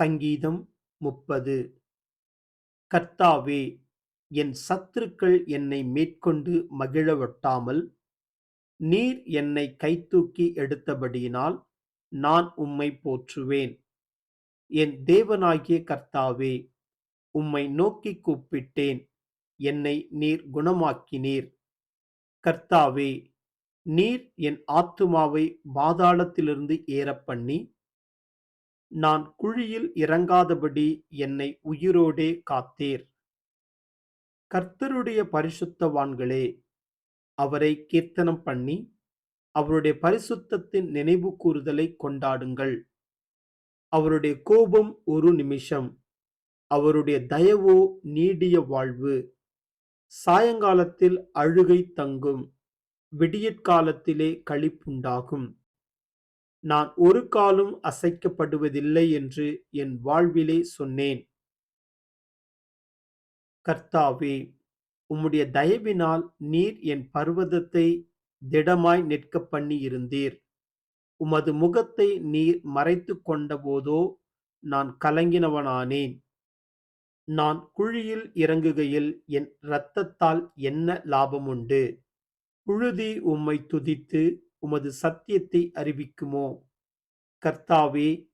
சங்கீதம் 30. கர்த்தாவே, என் சத்துருக்கள் என்னை மேற்கொண்டு மகிழவொட்டாமல், நீர் என்னை கைதூக்கி எடுத்தபடியினால் நான் உம்மை போற்றுவேன். என் தேவனாகிய கர்த்தாவே, உம்மை நோக்கிக் கூப்பிட்டேன். என்னை நீர் குணமாக்கினீர். கர்த்தாவே, நீர் என் ஆத்துமாவை பாதாளத்திலிருந்து ஏறப்பண்ணி, நான் குழியில் இறங்காதபடி என்னை உயிரோடே காத்தீர். கர்த்தருடைய பரிசுத்தவான்களே, அவரை கீர்த்தனம் பண்ணி, அவருடைய பரிசுத்தத்தின் நினைவு கூறுதலை கொண்டாடுங்கள். அவருடைய கோபம் ஒரு நிமிஷம், அவருடைய தயவோ நீடிய வாழ்வு. சாயங்காலத்தில் அழுகை தங்கும், விடியற்காலத்திலே களிப்புண்டாகும். நான் ஒரு காலும் அசைக்கப்படுவதில்லை என்று என் வாழ்விலே சொன்னேன். கர்த்தாவே, உம்முடைய தயவினால் நீர் என் பர்வதத்தை திடமாய் நிற்கப் பண்ணி இருந்தீர். உமது முகத்தை நீர் மறைத்துக் கொண்டபோதோ நான் கலங்கினவனானேன். நான் குழியில் இறங்குகையில் என் இரத்தத்தால் என்ன லாபமுண்டு? புழுதி உம்மை துதித்து உமது சத்தியத்தை அறிவிக்குமோ? கர்த்தாவே,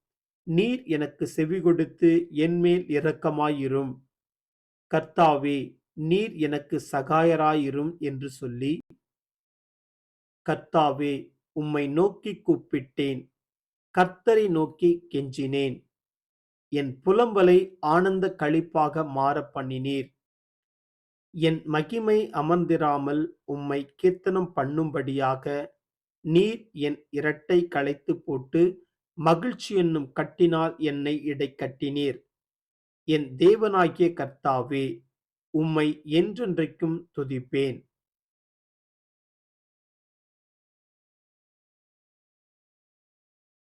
நீர் எனக்கு செவிகொடுத்து என்மேல் இரக்கமாயிரும். கர்த்தாவே, நீர் எனக்கு சகாயராயிரும் என்று சொல்லி, கர்த்தாவே, உம்மை நோக்கிக் கூப்பிட்டேன். கர்த்தரை நோக்கி கெஞ்சினேன். என் புலம்பலை ஆனந்த களிப்பாக மாறப் பண்ணினீர். என் மகிமை அமர்ந்திராமல் உம்மை கீர்த்தனம் பண்ணும்படியாக நீர் என் இரட்டை களைத்து போட்டு மகிழ்ச்சி என்னும் கட்டினால் என்னை இடைக்கட்டினீர். என் தேவனாகிய கர்த்தாவே, உம்மை என்றென்றைக்கும் துதிப்பேன்.